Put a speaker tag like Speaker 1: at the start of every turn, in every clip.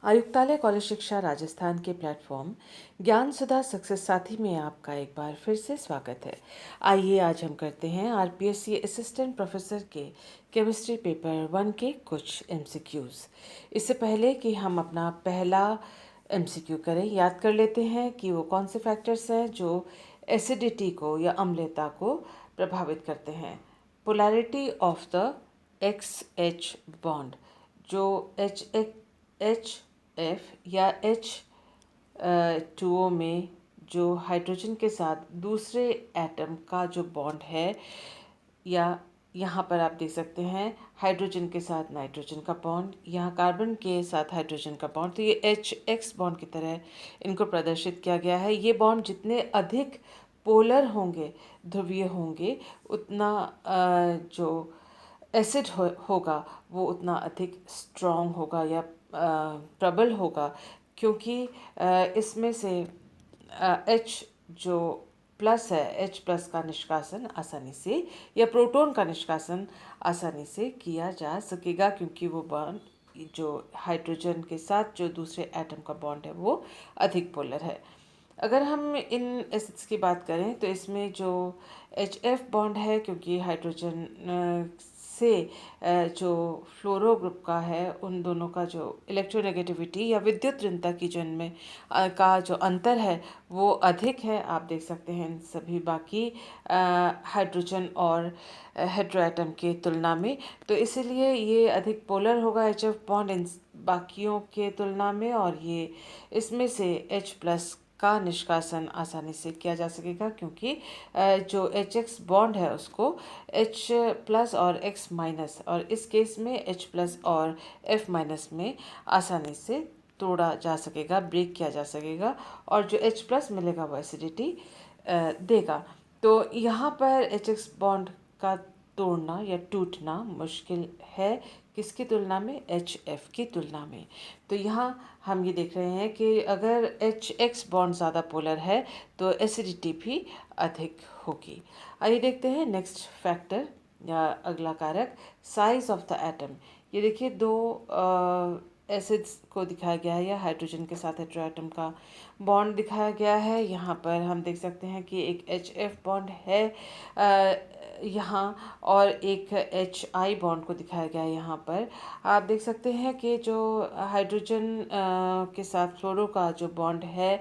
Speaker 1: आयुक्तालय कॉलेज शिक्षा राजस्थान के प्लेटफॉर्म ज्ञान सुधा सक्सेस साथी में आपका एक बार फिर से स्वागत है। आइए आज हम करते हैं आरपीएससी असिस्टेंट प्रोफेसर के केमिस्ट्री पेपर 1 के कुछ एमसीक्यूज। इससे पहले कि हम अपना पहला एमसीक्यू करें, याद कर लेते हैं कि वो कौन से फैक्टर्स हैं जो एसिडिटी को या अम्लता को प्रभावित करते हैं। Polarity of the x H bond, जो एच एफ या एच टू ओ में जो हाइड्रोजन के साथ दूसरे एटम का जो बॉन्ड है, या यहाँ पर आप देख सकते हैं हाइड्रोजन के साथ नाइट्रोजन का बॉन्ड, यहाँ कार्बन के साथ हाइड्रोजन का बॉन्ड, तो ये एच एक्स बॉन्ड की तरह इनको प्रदर्शित किया गया है। ये बॉन्ड जितने अधिक पोलर होंगे, ध्रुवीय होंगे, उतना जो एसिड होगा वो उतना अधिक स्ट्रॉन्ग होगा या प्रबल होगा, क्योंकि इसमें से एच जो प्लस है, एच प्लस का निष्कासन आसानी से या प्रोटॉन का निष्कासन आसानी से किया जा सकेगा, क्योंकि वो बॉन्ड जो हाइड्रोजन के साथ जो दूसरे एटम का बॉन्ड है वो अधिक पोलर है। अगर हम इन एसिड्स की बात करें तो इसमें जो एच एफ बॉन्ड है, क्योंकि हाइड्रोजन से जो फ्लोरो ग्रुप का है, उन दोनों का जो इलेक्ट्रोनेगेटिविटी या विद्युत ऋणता की जो इनमें का जो अंतर है वो अधिक है। आप देख सकते हैं इन सभी बाकी हाइड्रोजन और हेट्रोएटम के तुलना में, तो इसीलिए ये अधिक पोलर होगा एच एफ बॉन्ड इन बाकियों के तुलना में, और ये इसमें से एच प्लस का निष्कासन आसानी से किया जा सकेगा, क्योंकि जो एच एक्स बॉन्ड है उसको एच प्लस और एक्स माइनस, और इस केस में एच प्लस और एफ माइनस में आसानी से तोड़ा जा सकेगा, ब्रेक किया जा सकेगा, और जो एच प्लस मिलेगा वो एसिडिटी देगा। तो यहाँ पर एच एक्स बॉन्ड का तोड़ना या टूटना मुश्किल है, किसकी तुलना में, एच एफ की तुलना में। तो यहाँ हम ये देख रहे हैं कि अगर एच एक्स बॉन्ड ज़्यादा पोलर है तो एसिडिटी भी अधिक होगी। आइए देखते हैं नेक्स्ट फैक्टर या अगला कारक, साइज ऑफ द एटम। ये देखिए दो एसिड्स को दिखाया गया है, या हाइड्रोजन के साथ हेट्रोएटम का बॉन्ड दिखाया गया है। यहाँ पर हम देख सकते हैं कि एक एच एफ बॉन्ड है यहाँ, और एक एच आई बॉन्ड को दिखाया गया है। यहाँ पर आप देख सकते हैं कि जो हाइड्रोजन के साथ फ्लोरो का जो बॉन्ड है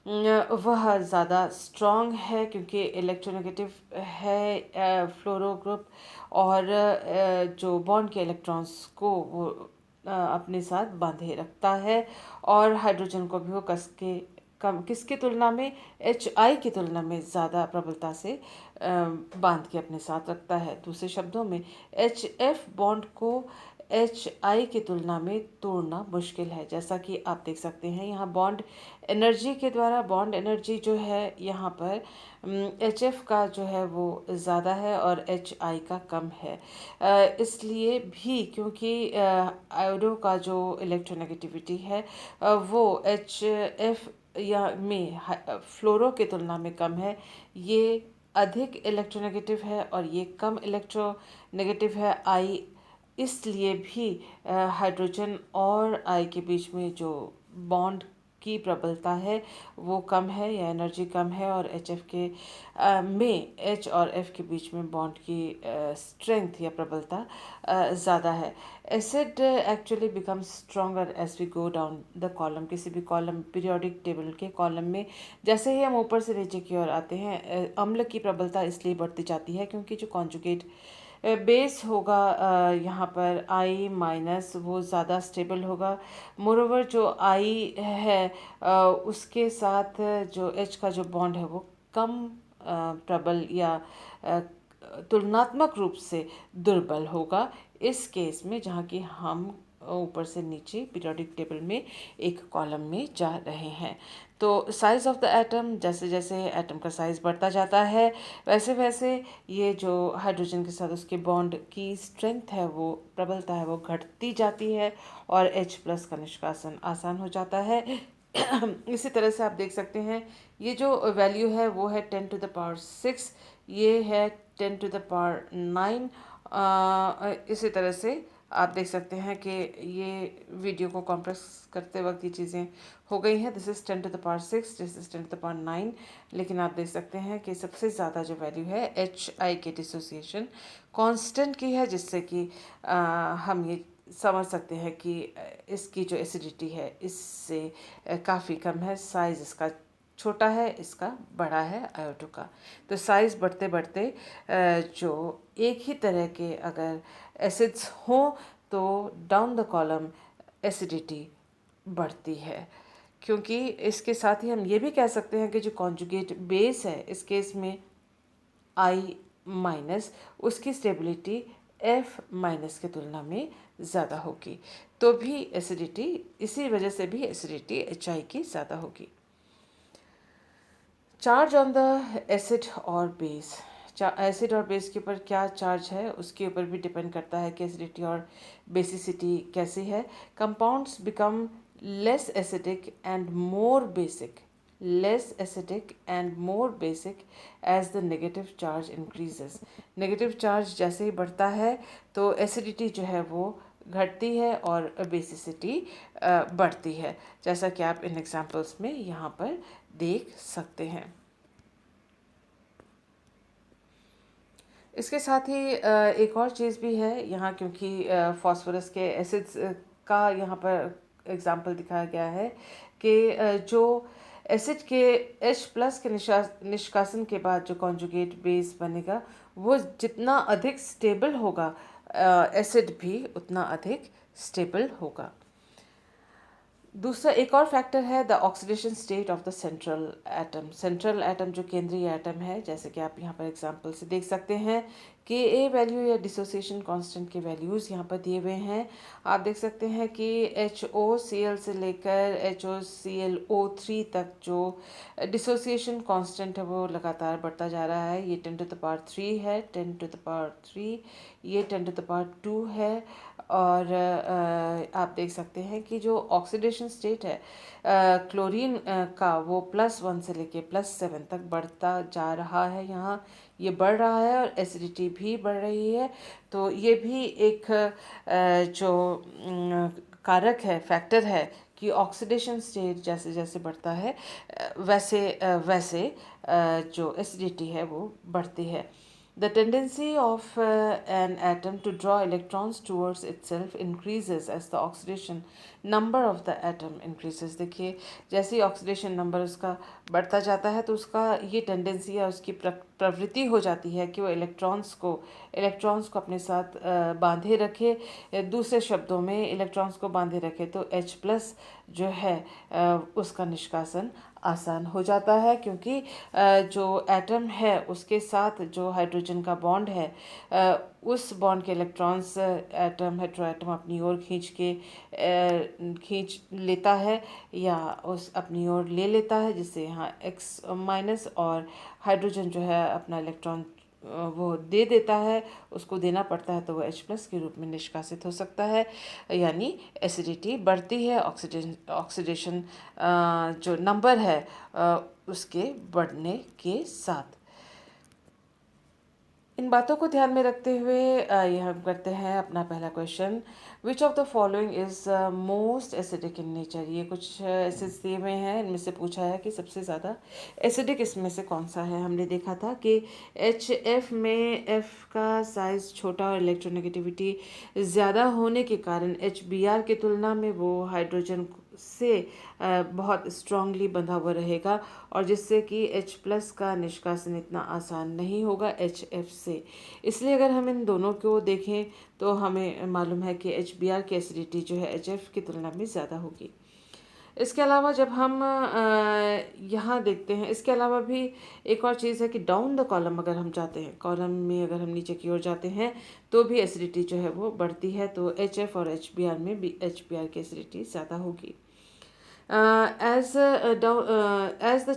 Speaker 1: वह ज़्यादा स्ट्रॉन्ग है, क्योंकि इलेक्ट्रोनेगेटिव है फ्लोरो ग्रुप, और जो बॉन्ड के इलेक्ट्रॉन्स को वो अपने साथ बांधे रखता है, और हाइड्रोजन को भी वो कस के कम किसकी तुलना में, एच आई की तुलना में ज़्यादा प्रबलता से बांध के अपने साथ रखता है। दूसरे शब्दों में एच एफ बॉन्ड को एच आई की तुलना में तोड़ना मुश्किल है। जैसा कि आप देख सकते हैं यहाँ बॉन्ड एनर्जी के द्वारा, बॉन्ड एनर्जी जो है यहाँ पर एच एफ का जो है वो ज़्यादा है और एच आई का कम है। इसलिए भी क्योंकि आयोडो का जो इलेक्ट्रोनेगेटिविटी है वो एच एफ या में फ्लोरो की तुलना में कम है। ये अधिक इलेक्ट्रोनेगेटिव है और ये कम इलेक्ट्रोनेगेटिव है आई, इसलिए भी हाइड्रोजन और आई के बीच में जो बॉन्ड की प्रबलता है वो कम है या एनर्जी कम है, और एच एफ के में एच और एफ के बीच में बॉन्ड की स्ट्रेंथ या प्रबलता ज़्यादा है। Acid actually becomes stronger as we go down the column. किसी भी कॉलम पीरियोडिक टेबल के कॉलम में जैसे ही हम ऊपर से नीचे की ओर आते हैं, अम्ल की प्रबलता इसलिए बढ़ती जाती है क्योंकि जो कॉन्जुगेट बेस होगा यहाँ पर आई माइनस, वो ज़्यादा स्टेबल होगा। मोरोवर जो आई है उसके साथ जो एच का जो बॉन्ड है वो कम प्रबल या अ, तुलनात्मक रूप से दुर्बल होगा इस केस में, जहाँ कि हम ऊपर से नीचे पीरियोडिक टेबल में एक कॉलम में जा रहे हैं। तो साइज ऑफ द एटम, जैसे जैसे एटम का साइज बढ़ता जाता है वैसे वैसे ये जो हाइड्रोजन के साथ उसके बॉन्ड की स्ट्रेंथ है, वो प्रबलता है, वो घटती जाती है, और H प्लस का निष्कासन आसान हो जाता है। इसी तरह से आप देख सकते हैं ये जो वैल्यू है वो है 10⁶, ये है 10⁹। इसी तरह से आप देख सकते हैं कि ये वीडियो को कॉम्प्रेस करते वक्त ये चीज़ें हो गई हैं। दिस इज़ 10⁶, दिस इज़ 10⁹, लेकिन आप देख सकते हैं कि सबसे ज़्यादा जो वैल्यू है HI के डिसोसिएशन कांस्टेंट की है, जिससे कि हम ये समझ सकते हैं कि इसकी जो एसिडिटी है इससे काफ़ी कम है। साइज़ इसका छोटा है, इसका बड़ा है आयोडो का। तो साइज़ बढ़ते बढ़ते जो एक ही तरह के अगर एसिड्स हों तो डाउन द कॉलम एसिडिटी बढ़ती है। क्योंकि इसके साथ ही हम ये भी कह सकते हैं कि जो कॉन्जुगेट बेस है इस केस में I-, उसकी स्टेबिलिटी F- की तुलना में ज़्यादा होगी, तो भी एसिडिटी, इसी वजह से भी एसिडिटी HI की ज़्यादा होगी। चार्ज ऑन द एसिड और बेस। एसिड और बेस के ऊपर क्या चार्ज है उसके ऊपर भी डिपेंड करता है कि एसिडिटी और बेसिसिटी कैसी है। Compounds become less acidic and more basic, less acidic and more basic as the negative charge increases. Negative charge जैसे ही बढ़ता है तो एसिडिटी जो है वो घटती है और बेसिसिटी बढ़ती है, जैसा कि आप इन एग्जांपल्स में यहाँ पर देख सकते हैं। इसके साथ ही एक और चीज़ भी है यहाँ, क्योंकि फास्फोरस के एसिड्स का यहाँ पर एग्जाम्पल दिखाया गया है कि जो एसिड के H+ के निष्कासन के बाद जो कॉन्जुगेट बेस बनेगा वो जितना अधिक स्टेबल होगा, एसिड भी उतना अधिक स्टेबल होगा। दूसरा एक और फैक्टर है the oxidation state of the central atom. Central atom जो केंद्रीय एटम है, जैसे कि आप यहाँ पर एग्जांपल से देख सकते हैं कि ए वैल्यू या डिसोसिएशन कांस्टेंट के वैल्यूज़ यहाँ पर दिए हुए हैं। आप देख सकते हैं कि HOCl से लेकर HOClO3 तक जो डिसोसिएशन कांस्टेंट है वो लगातार बढ़ता जा रहा है। ये 10⁻³ है, 10⁻³ ये 10⁻² है। और आप देख सकते हैं कि जो ऑक्सीडेशन स्टेट है क्लोरीन का वो +1 से लेके +7 तक बढ़ता जा रहा है। यहाँ ये बढ़ रहा है और एसिडिटी भी बढ़ रही है। तो ये भी एक जो कारक है, फैक्टर है कि ऑक्सीडेशन स्टेट जैसे जैसे बढ़ता है वैसे वैसे जो एसिडिटी है वो बढ़ती है। The tendency of an atom to draw electrons towards itself increases as the oxidation number of the atom increases। देखिए जैसे ही ऑक्सीडेशन नंबर उसका बढ़ता जाता है तो उसका ये टेंडेंसी या उसकी प्रवृत्ति हो जाती है कि वो इलेक्ट्रॉन्स को अपने साथ बांधे रखे। दूसरे शब्दों में इलेक्ट्रॉन्स को बांधे रखे तो H+ जो है उसका निष्कासन आसान हो जाता है, क्योंकि जो एटम है उसके साथ जो हाइड्रोजन का बॉन्ड है उस बॉन्ड के इलेक्ट्रॉन्स एटम हेट्रोएटम अपनी ओर खींच लेता है या उस अपनी ओर ले लेता है, जिससे यहाँ X- और हाइड्रोजन जो है अपना इलेक्ट्रॉन वो दे देता है, उसको देना पड़ता है तो वो H+ के रूप में निष्कासित हो सकता है। यानी एसिडिटी बढ़ती है ऑक्सीडेशन जो नंबर है उसके बढ़ने के साथ। इन बातों को ध्यान में रखते हुए ये हम करते हैं अपना पहला question. Which of the following is most acidic in nature. ये कुछ एसिड्स दिए हुए हैं, इनमें से पूछा है कि सबसे ज़्यादा एसिडिक इसमें से कौन सा है। हमने देखा था कि HF में F का साइज़ छोटा और इलेक्ट्रोनेगेटिविटी ज़्यादा होने के कारण HBr की तुलना में वो हाइड्रोजन से बहुत स्ट्रांगली बंधा हुआ रहेगा, और जिससे कि H+ का निष्कासन इतना आसान नहीं होगा HF से। इसलिए अगर हम इन दोनों को देखें तो हमें मालूम है कि HBr की एसिडिटी जो है HF की तुलना में ज़्यादा होगी। इसके अलावा जब हम यहाँ देखते हैं, इसके अलावा भी एक और चीज़ है कि डाउन द कॉलम अगर हम जाते हैं, कॉलम में अगर हम नीचे की ओर जाते हैं तो भी एसिडिटी जो है वो बढ़ती है। तो HF और HBr में भी HBr की एसिडिटी ज़्यादा होगी। As the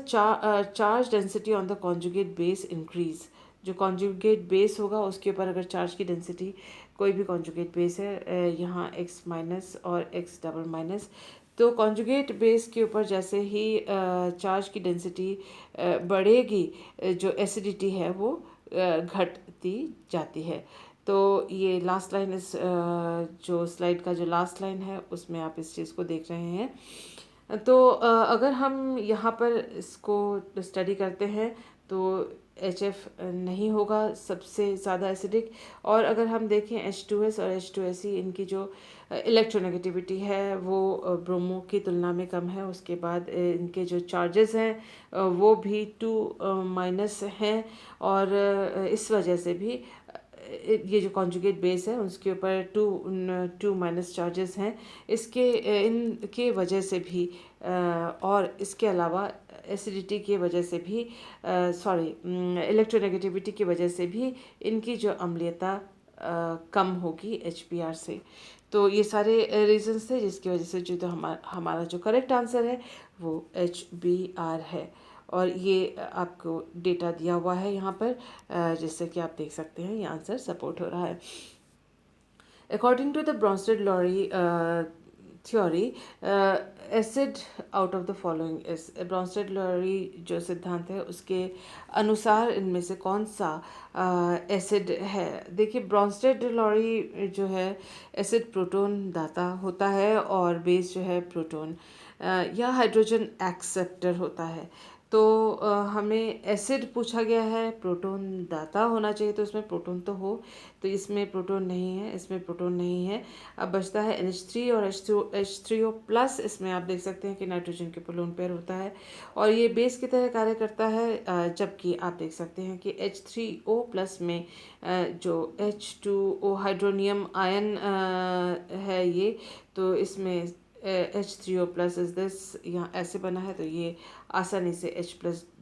Speaker 1: charge density on the conjugate base increase, जो कॉन्जुगेट बेस होगा उसके ऊपर अगर चार्ज की डेंसिटी, कोई भी कॉन्जुगेट बेस है यहाँ X- और X-, तो कॉन्जुगेट बेस के ऊपर जैसे ही चार्ज की डेंसिटी बढ़ेगी जो एसिडिटी है वो घटती जाती है। तो ये लास्ट लाइन इस जो स्लाइड का जो लास्ट लाइन है उसमें आप इस चीज़ को देख रहे हैं। तो अगर हम यहाँ पर इसको स्टडी करते हैं तो HF नहीं होगा सबसे ज़्यादा एसिडिक। और अगर हम देखें H2S और H2SE, इनकी जो इलेक्ट्रोनेगेटिविटी है वो ब्रोमो की तुलना में कम है। उसके बाद इनके जो चार्जेस हैं वो भी 2- हैं। और इस वजह से भी ये जो कॉन्जुगेट बेस है उसके ऊपर 2- चार्जेस हैं। इनके वजह से भी और इसके अलावा एसिडिटी की वजह से भी सॉरी इलेक्ट्रोनेगेटिविटी की वजह से भी इनकी जो अम्लीयता कम होगी HBr से। तो ये सारे रीजंस थे जिसकी वजह से जो हमारा जो करेक्ट आंसर है वो HBr है। और ये आपको डेटा दिया हुआ है यहाँ पर, जिससे कि आप देख सकते हैं ये आंसर सपोर्ट हो रहा है। According to the Bronsted-Lowry theory, acid out of the following is Bronsted-Lowry जो सिद्धांत है उसके अनुसार इनमें से कौन सा एसिड है। देखिए ब्रॉन्स्टेड-लॉरी जो है एसिड प्रोटॉन दाता होता है और बेस जो है प्रोटॉन या हाइड्रोजन एक्सेप्टर होता है। तो हमें एसिड पूछा गया है, प्रोटॉन दाता होना चाहिए, तो इसमें प्रोटॉन तो हो, तो इसमें प्रोटॉन नहीं है, इसमें प्रोटॉन नहीं है। अब बचता है NH3 और H3O प्लस। इसमें आप देख सकते हैं कि नाइट्रोजन के लोन पेयर होता है और ये बेस की तरह कार्य करता है। जबकि आप देख सकते हैं कि H3O प्लस में जो H2O हाइड्रोनियम आयन है ये, तो इसमें H3O प्लस इज दिस यहाँ ऐसे बना है, तो ये आसानी से H+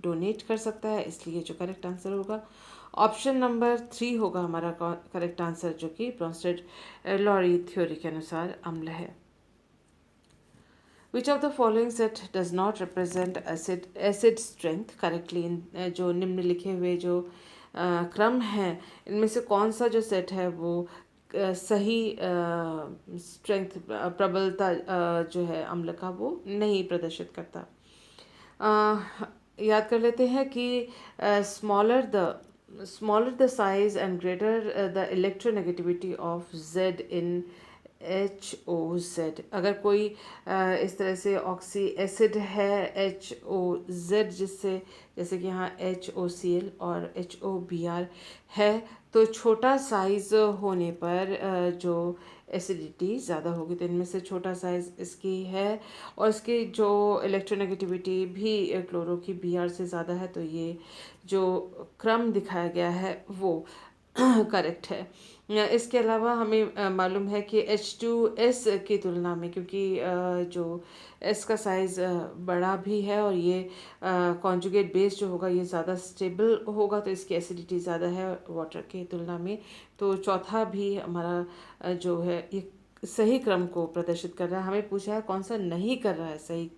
Speaker 1: डोनेट कर सकता है, इसलिए जो करेक्ट आंसर होगा ऑप्शन नंबर 3 होगा हमारा करेक्ट आंसर, जो कि ब्रॉन्स्टेड-लॉरी थ्योरी के अनुसार अम्ल है। Which of the following set does not represent acid strength correctly? इन जो निम्न लिखे हुए जो क्रम हैं इनमें से कौन सा जो सेट है वो सही स्ट्रेंथ प्रबलता जो है अम्ल का वो नहीं प्रदर्शित करता। याद कर लेते हैं कि smaller the size and greater the electronegativity of Z in HOZ। अगर कोई इस तरह से ऑक्सी एसिड है HOZ, जिससे जैसे कि यहाँ HOCl और HOBr है, तो छोटा साइज होने पर जो एसिडिटी ज़्यादा होगी। तो इनमें से छोटा साइज इसकी है और इसकी जो इलेक्ट्रोनेगेटिविटी भी क्लोरो की Br से ज़्यादा है, तो ये जो क्रम दिखाया गया है वो करेक्ट है। इसके अलावा हमें मालूम है कि H2S की तुलना में, क्योंकि जो S का साइज़ बड़ा भी है और ये कॉन्जुगेट बेस जो होगा ये ज़्यादा स्टेबल होगा, तो इसकी एसिडिटी ज़्यादा है वाटर की तुलना में। तो चौथा भी हमारा जो है ये सही क्रम को प्रदर्शित कर रहा है। हमें पूछा है कौन सा नहीं कर रहा है सही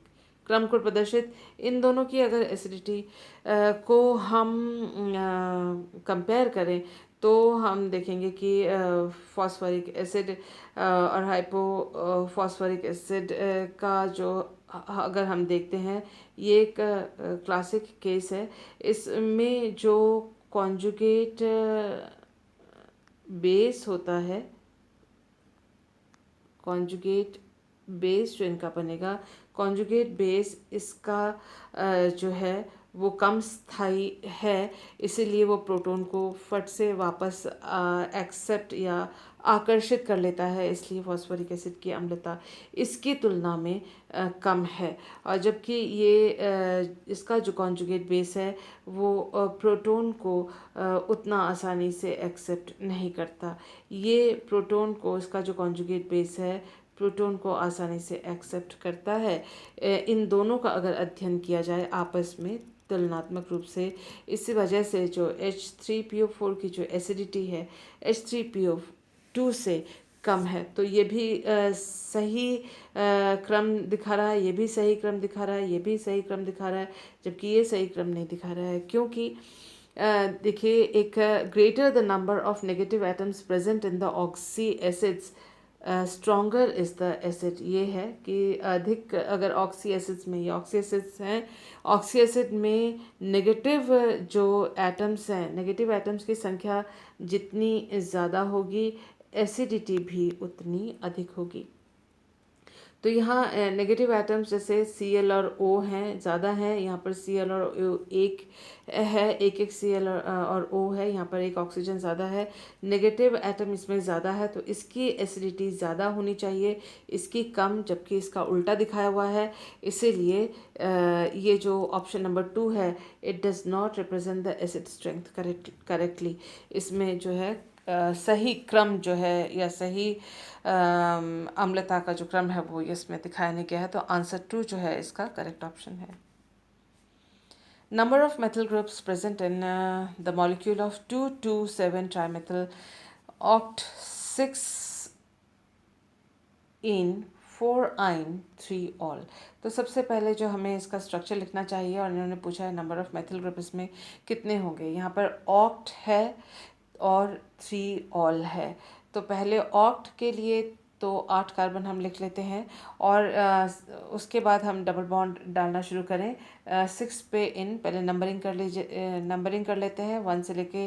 Speaker 1: क्रम को प्रदर्शित। इन दोनों की अगर एसिडिटी को हम कंपेयर करें तो हम देखेंगे कि फॉस्फोरिक एसिड और हाइपो फॉस्फोरिक एसिड का जो अगर हम देखते हैं ये एक क्लासिक केस है। इसमें जो कॉन्जुगेट बेस होता है, कॉन्जुगेट बेस जो इनका बनेगा, कॉन्जुगेट बेस इसका जो है वो कम स्थायी है, इसीलिए वो प्रोटॉन को फट से वापस एक्सेप्ट या आकर्षित कर लेता है, इसलिए फॉस्फोरिक एसिड की अम्लता इसकी तुलना में कम है। और जबकि ये इसका जो कॉन्जुगेट बेस है वो प्रोटॉन को उतना आसानी से एक्सेप्ट नहीं करता। ये प्रोटॉन को, इसका जो कॉन्जुगेट बेस है प्रोटॉन को आसानी से एक्सेप्ट करता है। इन दोनों का अगर अध्ययन किया जाए आपस में तुलनात्मक रूप से, इसी वजह से जो H3PO4 की जो एसिडिटी है H3PO2 से कम है। तो ये भी सही क्रम दिखा रहा है, ये भी सही क्रम दिखा रहा है, ये भी सही क्रम दिखा रहा है, जबकि ये सही क्रम नहीं दिखा रहा है। क्योंकि देखिए एक greater the number of negative atoms present in the oxy acids stronger is the acid, ये है कि अधिक अगर ऑक्सी एसिड्स में, ये ऑक्सी एसिड्स हैं, ऑक्सी एसिड में नेगेटिव जो एटम्स हैं, नेगेटिव एटम्स की संख्या जितनी ज़्यादा होगी, एसिडिटी भी उतनी अधिक होगी। तो यहाँ नेगेटिव एटम्स जैसे Cl और O हैं, ज़्यादा हैं, यहाँ पर Cl और O एक है, एक Cl और O है, यहाँ पर एक ऑक्सीजन ज़्यादा है, नेगेटिव एटम इसमें ज़्यादा है, तो इसकी एसिडिटी ज़्यादा होनी चाहिए, इसकी कम, जबकि इसका उल्टा दिखाया हुआ है। इसीलिए ये जो ऑप्शन नंबर 2 है, it does not represent the acid strength correctly. इसमें जो है सही क्रम जो है या सही अम्लता का जो क्रम है वो इसमें दिखाया नहीं गया है, तो आंसर 2 जो है इसका करेक्ट ऑप्शन है। Number of methyl groups present in the molecule of 2,2,7 trimethyl oct 6 ene 4 yne 3 all. तो सबसे पहले जो हमें इसका स्ट्रक्चर लिखना चाहिए, और इन्होंने पूछा है नंबर ऑफ मेथल ग्रुप इसमें कितने होंगे। यहाँ पर ऑक्ट है और 3 ऑल है, तो पहले ऑक्ट के लिए तो 8 कार्बन हम लिख लेते हैं, और उसके बाद हम डबल बॉन्ड डालना शुरू करें। 6 पे इन, पहले नंबरिंग कर लीजिए, नंबरिंग कर लेते हैं 1 से लेके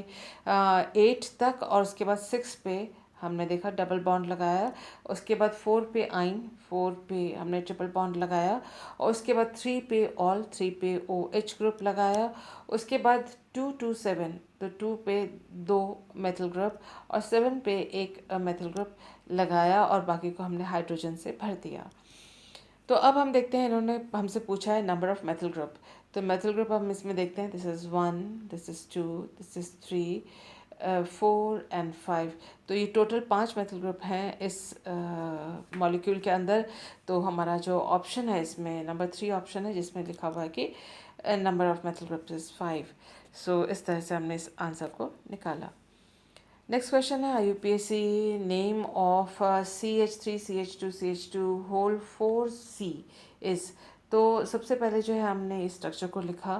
Speaker 1: 8 तक, और उसके बाद 6 पे हमने देखा डबल बॉन्ड लगाया, उसके बाद 4 पे आइन, 4 पे हमने ट्रिपल बॉन्ड लगाया, और उसके बाद 3 पे ऑल, 3 पे OH ग्रुप लगाया, उसके बाद 2 to 7, तो 2 पे 2 मेथल ग्रुप और 7 पे एक मेथल ग्रुप लगाया, और बाकी को हमने हाइड्रोजन से भर दिया। तो अब हम देखते हैं, इन्होंने हमसे पूछा है नंबर ऑफ मेथल ग्रुप, तो मेथल ग्रुप हम इसमें देखते हैं, this is 1, this is 2, this is 3, 4 and 5। तो ये टोटल 5 मेथल ग्रुप हैं इस मॉलिक्यूल के अंदर। तो हमारा जो ऑप्शन है इसमें नंबर 3 ऑप्शन है, जिसमें लिखा हुआ है कि number of methyl groups is 5। So इस तरह से हमने इस आंसर को निकाला। नेक्स्ट क्वेश्चन है IUPAC name of CH3CH2CH2 whole 4C is. तो सबसे पहले जो है हमने इस स्ट्रक्चर को लिखा।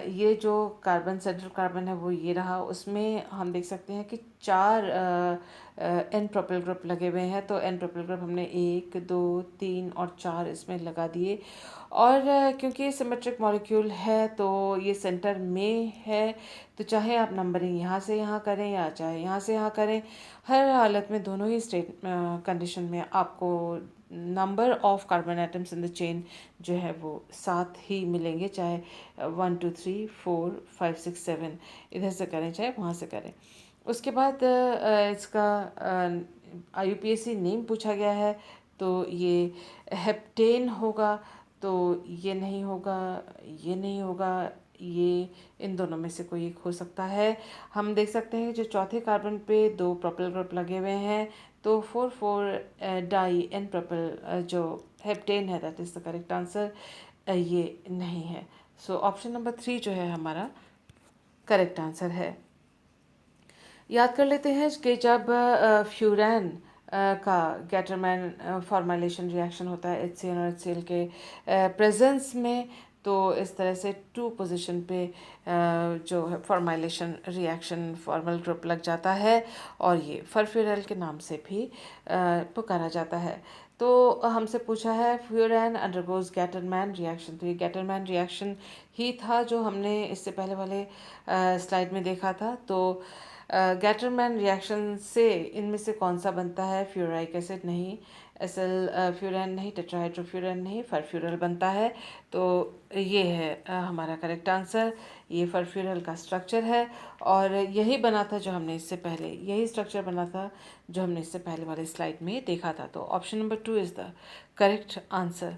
Speaker 1: ये जो कार्बन, सेंट्रल कार्बन है वो ये रहा, उसमें हम देख सकते हैं कि 4 एन प्रोपिल ग्रुप लगे हुए हैं, तो एन प्रोपिल ग्रुप हमने 1, 2, 3 और 4 इसमें लगा दिए। और क्योंकि ये सिमेट्रिक मॉलिक्यूल है तो ये सेंटर में है, तो चाहे आप नंबरिंग यहाँ से यहाँ करें या चाहे यहाँ से यहाँ करें, हर हालत में दोनों ही स्टेट कंडीशन में आपको number of carbon atoms in the chain जो है वो 7 ही मिलेंगे, चाहे 1 2 3 4 5 6 7 इधर से करें चाहे वहाँ से करें। उसके बाद इसका IUPAC नेम पूछा गया है, तो ये हेप्टेन होगा, तो ये नहीं होगा, ये नहीं होगा, ये इन दोनों में से कोई एक हो सकता है। हम देख सकते हैं जो चौथे कार्बन पे 2 प्रोपिल ग्रुप लगे हुए हैं, तो 4 डाई एन प्रोपिल जो हेप्टेन है, that is the correct answer, ये नहीं है। सो ऑप्शन नंबर 3 जो है हमारा करेक्ट आंसर है। याद कर लेते हैं कि जब फ्यूरैन का गैटरमैन फॉर्मेलेशन रिएक्शन होता है HCl और HCl के प्रेजेंस में, तो इस तरह से 2 पोजीशन पे जो है फॉर्मेलेशन रिएक्शन फॉर्मल ग्रुप लग जाता है, और ये फरफ्यूरल के नाम से भी पुकारा जाता है। तो हमसे पूछा है फ्यूरैन अंडरगोज गैटरमैन रिएक्शन, तो ये गैटरमैन रिएक्शन ही था जो हमने इससे पहले वाले स्लाइड में देखा था। तो गैटरमैन रिएक्शन से इनमें से कौन सा बनता है? फ्यूराइक एसिड नहीं, फ्यूरैन नहीं, टेट्राहाइड्रोफ्यूरैन नहीं, फरफ्यूरल बनता है। तो ये है हमारा करेक्ट आंसर। ये फरफ्यूरल का स्ट्रक्चर है, और यही बना था जो हमने इससे पहले, यही स्ट्रक्चर बना था जो हमने इससे पहले वाले स्लाइड में देखा था। तो option number 2 is the correct answer.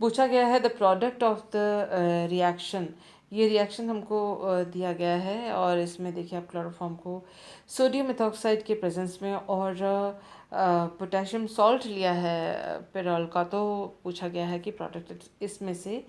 Speaker 1: पूछा गया है the product of the reaction, ये रिएक्शन हमको दिया गया है, और इसमें देखिए आप क्लोरोफॉर्म को सोडियम मेथॉक्साइड के प्रेजेंस में और पोटेशियम सॉल्ट लिया है पेरोल का, तो पूछा गया है कि प्रोडक्ट इसमें से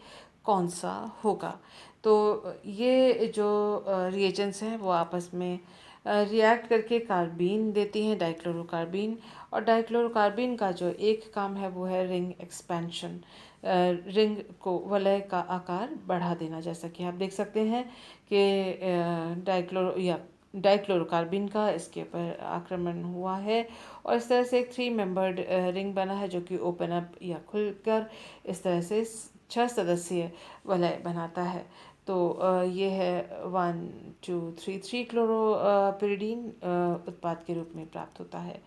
Speaker 1: कौन सा होगा। तो ये जो रिएजेंट्स हैं वो आपस में रिएक्ट करके कार्बीन देती हैं, डाइक्लोरोकार्बीन, और डाइक्लोरोकार्बीन का जो एक काम है वो है रिंग एक्सपेंशन, रिंग को, वलय का आकार बढ़ा देना। जैसा कि आप देख सकते हैं कि डाइक्लोरो या डाइक्लोरोकार्बिन का इसके ऊपर आक्रमण हुआ है और इस तरह से एक 3 मेंबर्ड रिंग बना है जो कि ओपन अप या खुलकर इस तरह से 6 सदस्यीय वलय बनाता है। तो ये है 1 2 3 क्लोरो पिरिडीन उत्पाद के रूप में प्राप्त होता है।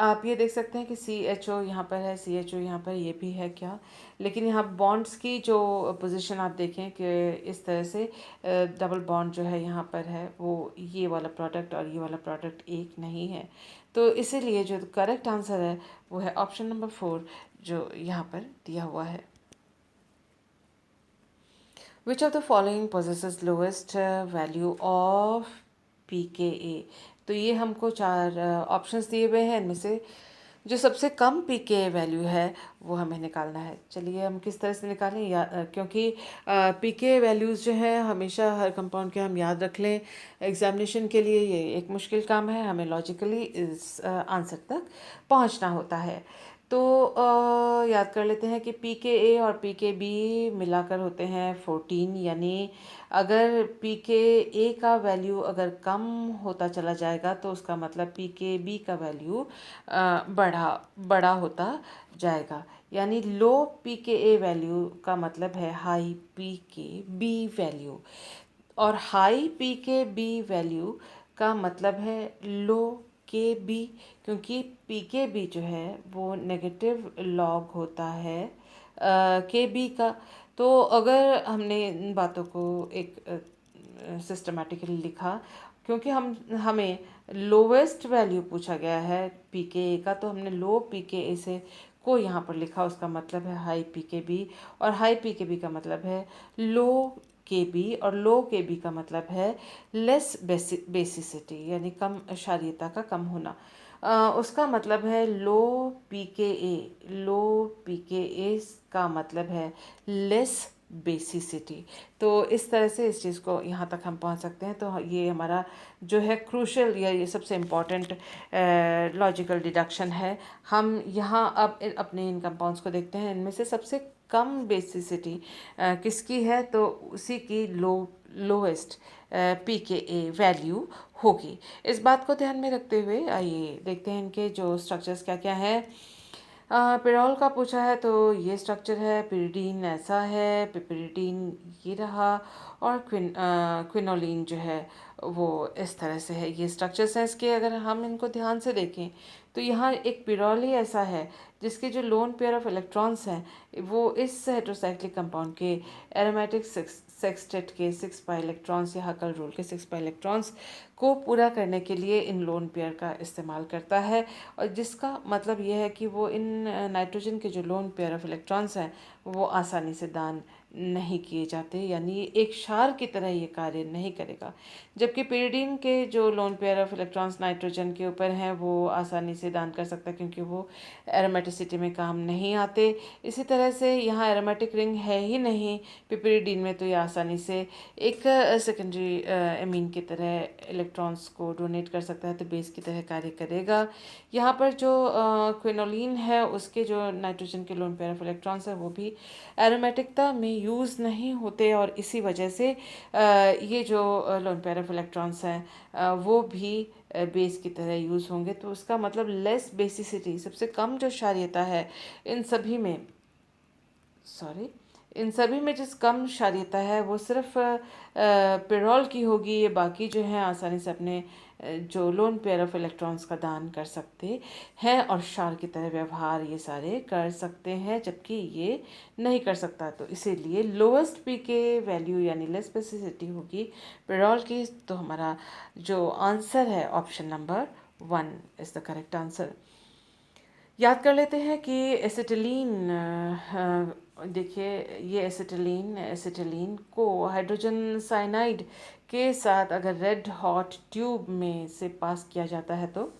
Speaker 1: आप ये देख सकते हैं कि CHO यहाँ पर है, CHO यहाँ पर, ये भी है क्या, लेकिन यहाँ बॉन्ड्स की जो पोजीशन आप देखें कि इस तरह से डबल बॉन्ड जो है यहाँ पर है, वो ये वाला प्रोडक्ट और ये वाला प्रोडक्ट एक नहीं है। तो इसीलिए जो करेक्ट आंसर है वो है ऑप्शन नंबर 4 जो यहाँ पर दिया हुआ है। Which of the following possesses lowest value of pKa? तो ये हमको 4 ऑप्शंस दिए हुए हैं, इनमें से जो सबसे कम pKa वैल्यू है वो हमें निकालना है। चलिए हम किस तरह से निकालें, या क्योंकि pKa वैल्यूज़ जो है हमेशा हर कंपाउंड के हम याद रख लें, एग्जामिनेशन के लिए ये एक मुश्किल काम है, हमें लॉजिकली इस आंसर तक पहुंचना होता है। तो याद कर लेते हैं कि pKa और pKb मिलाकर होते हैं 14, यानी अगर pKa का वैल्यू अगर कम होता चला जाएगा तो उसका मतलब pKb का वैल्यू बड़ा होता जाएगा, यानी लो pKa वैल्यू का मतलब है हाई pKb वैल्यू, और हाई pKb वैल्यू का मतलब है लो Kb, क्योंकि pKb जो है वो नेगेटिव लॉग होता है Kb का। तो अगर हमने इन बातों को एक सिस्टमेटिकली लिखा, क्योंकि हमें लोवेस्ट वैल्यू पूछा गया है pKa का, तो हमने लो pKa से को यहाँ पर लिखा, उसका मतलब है हाई pKb, और हाई pKb का मतलब है लो Kb, और लो Kb का मतलब है लेस बेसिसिटी, यानी कम क्षारीयता का कम होना। उसका मतलब है लो pKa का मतलब है लेस बेसिसिटी। तो इस तरह से इस चीज़ को यहाँ तक हम पहुँच सकते हैं। तो ये हमारा जो है क्रूशल या ये सबसे इम्पॉर्टेंट लॉजिकल डिडक्शन है। हम यहाँ अब अपने इन कंपाउंड्स को देखते हैं, इनमें से सबसे कम बेसिसिटी किसकी है, तो उसी की लोएस्ट pKa वैल्यू होगी। इस बात को ध्यान में रखते हुए आइए देखते हैं इनके जो स्ट्रक्चर्स क्या क्या है। पिरोल का पूछा है तो ये स्ट्रक्चर है, पिरिडीन ऐसा है, पिपिरिडीन ये रहा, और क्विनोलिन जो है वो इस तरह से है। ये स्ट्रक्चर्स हैं इसके, अगर हम इनको ध्यान से देखें तो यहाँ एक पिरोल ही ऐसा है जिसके जो लोन पेयर ऑफ इलेक्ट्रॉन्स हैं वो इस हेटेरोसाइक्लिक कंपाउंड के एरोमेटिक सेक्सटेट के 6 पाई इलेक्ट्रॉन्स या हकल रूल के 6 पाई इलेक्ट्रॉन्स को पूरा करने के लिए इन लोन पेयर का इस्तेमाल करता है, और जिसका मतलब ये है कि वो इन नाइट्रोजन के जो लोन पेयर ऑफ इलेक्ट्रॉन्स हैं वो आसानी से दान नहीं किए जाते, यानी एक क्षार की तरह ये कार्य नहीं करेगा। जबकि पिरिडीन के जो lone pair of electrons nitrogen के ऊपर हैं वो आसानी से दान कर सकता है, क्योंकि वो एरोमेटिसिटी में काम नहीं आते। इसी तरह से यहाँ एरोमेटिक रिंग है ही नहीं पिपिरिडीन में, तो ये आसानी से एक सेकेंडरी एमीन की तरह इलेक्ट्रॉन्स को डोनेट कर सकता है, तो बेस की तरह कार्य करेगा। यहाँ पर जो क्विनोलिन है उसके जो नाइट्रोजन के लोन पेयर ऑफ इलेक्ट्रॉन्स है वो भी एरोमेटिकता में यूज़ नहीं होते, और इसी वजह से ये जो लोन पेयर ऑफ इलेक्ट्रॉन्स हैं वो भी बेस की तरह यूज़ होंगे। तो उसका मतलब लेस बेसिसिटी, सबसे कम जो क्षारीयता है इन सभी में, इन सभी में जिस कम क्षारीयता है वो सिर्फ पिरोल की होगी। ये बाकी जो हैं आसानी से अपने जो लोन पेयर ऑफ इलेक्ट्रॉन्स का दान कर सकते हैं और क्षार की तरह व्यवहार ये सारे कर सकते हैं, जबकि ये नहीं कर सकता। तो इसीलिए लोएस्ट पीके वैल्यू यानी लेस स्पेसिसिटी होगी पिरोल की। तो हमारा जो आंसर है option number 1 is the correct answer. याद कर लेते हैं कि एसिटिलीन, देखिए ये एसिटिलीन को हाइड्रोजन साइनाइड के साथ अगर रेड हॉट ट्यूब में से पास किया जाता है तो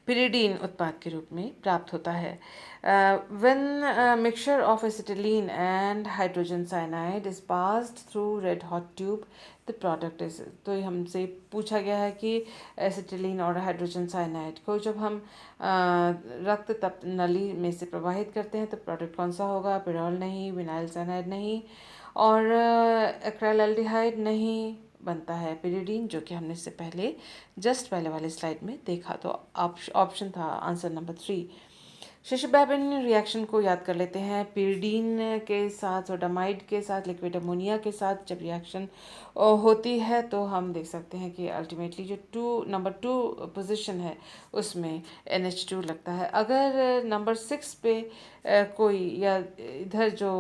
Speaker 1: पिरिडीन उत्पाद के रूप में प्राप्त होता है। When mixture of acetylene and hydrogen cyanide is passed through red hot tube the product is, तो हमसे पूछा गया है कि एसिटिलीन और हाइड्रोजन साइनाइड को जब हम रक्त तप नली में से प्रवाहित करते हैं तो प्रोडक्ट कौन सा होगा। पिरोल नहीं, विनाइल साइनाइड नहीं, और एक्राइलल्डिहाइड नहीं, बनता है पिरिडीन, जो कि हमने इससे पहले जस्ट पहले वाले स्लाइड में देखा। तो ऑप्शन था आंसर नंबर 3। शिशुबैबिन रिएक्शन को याद कर लेते हैं। पिरिडीन के साथ सोडामाइड के साथ लिक्विड अमोनिया के साथ जब रिएक्शन होती है तो हम देख सकते हैं कि अल्टीमेटली जो नंबर 2 पोजीशन है उसमें NH2 लगता है। अगर नंबर 6 पे कोई या इधर जो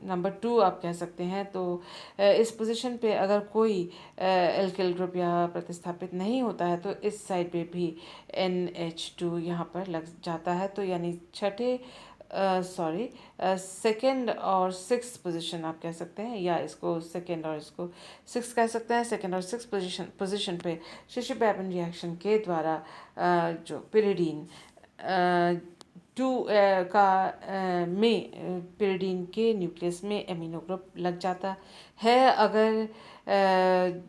Speaker 1: नंबर 2 आप कह सकते हैं, तो इस पोजीशन पे अगर कोई एल्किल ग्रुप या प्रतिस्थापित नहीं होता है तो इस साइड पे भी NH2 यहाँ पर लग जाता है। तो यानी छठे सेकेंड और सिक्स पोजीशन आप कह सकते हैं, या इसको सेकेंड और इसको सिक्स कह सकते हैं। सेकेंड और सिक्स पोजीशन पे शिशुबैबिन रिएक्शन के द्वारा जो पिरिडीन टू का पिरिडीन के न्यूक्लियस में एमिनो ग्रुप लग जाता है। अगर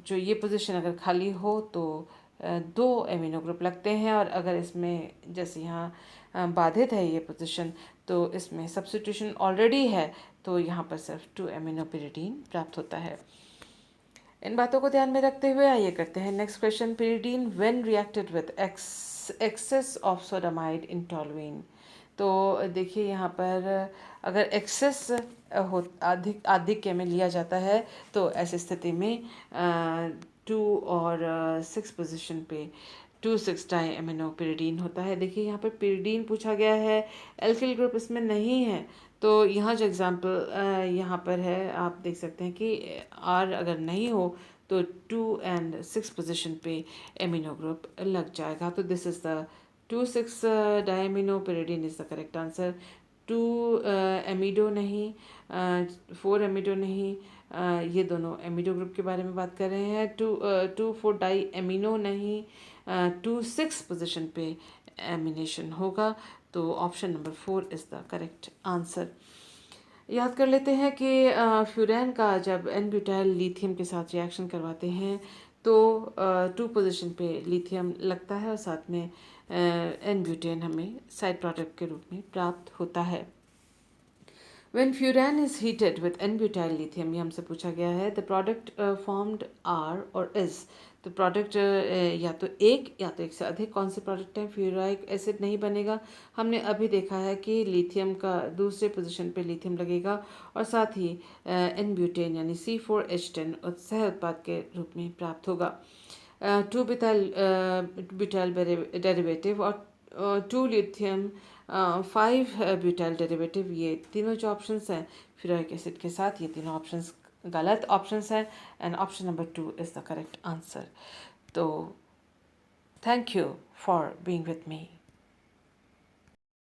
Speaker 1: जो ये पोजीशन अगर खाली हो तो 2 एमिनो ग्रुप लगते हैं, और अगर इसमें जैसे यहाँ बाधित है ये पोजीशन तो इसमें सब्स्टिट्यूशन ऑलरेडी है, तो यहाँ पर सिर्फ 2 एमिनो पिरिडीन प्राप्त होता है। इन बातों को ध्यान में रखते हुए आइए करते हैं next question. Pyridine when reacted with excess of sodamide in toluene. तो देखिए यहाँ पर अगर एक्सेस हो आधिक्य में लिया जाता है तो ऐसी स्थिति में 2 और 6 पोजीशन पे 2,6 डाई एमिनो पिरिडीन होता है। देखिए यहाँ पर पिरिडीन पूछा गया है, एल्किल ग्रुप इसमें नहीं है, तो यहाँ जो एग्जाम्पल यहाँ पर है आप देख सकते हैं कि R अगर नहीं हो तो 2 and 6 पोजीशन पे एमिनो ग्रुप लग जाएगा। तो this is the 2,6 diamino pyridine is the correct answer. 2 amido नहीं, 4 एमिडो नहीं, ये दोनों एमिडो ग्रुप के बारे में बात कर रहे हैं। 2,4 डाई एमिनो नहीं, 2,6 पोजीशन पे एमिनेशन होगा। तो option number 4 is the correct answer. याद कर लेते हैं कि फ्यूरैन का जब एन ब्यूटाइल लिथियम के साथ रिएक्शन करवाते हैं तो 2 पोजीशन पे लिथियम लगता है और साथ में एन ब्यूटेन हमें साइड प्रोडक्ट के रूप में प्राप्त होता है। When furan is heated with n-butyl lithium, ये हमसे पूछा गया है, the product formed are और is। तो प्रोडक्ट या तो एक से अधिक कौन से प्रोडक्ट है, फ्यूराइक एसिड नहीं बनेगा। हमने अभी देखा है कि लिथियम का दूसरे पोजीशन पे लिथियम लगेगा और साथ ही एन ब्यूटेन यानी C4H10 सह उत्पाद के रूप में प्राप्त होगा। 2 ब्यूटाइल डेरिवेटिव और 2 लिथियम 5 ब्यूटाइल डेरिवेटिव, ये तीनों जो ऑप्शंस हैं फ्यूरिक एसिड के साथ, ये तीनों ऑप्शंस गलत ऑप्शंस हैं and option number 2 is the correct answer. तो thank you for being with me.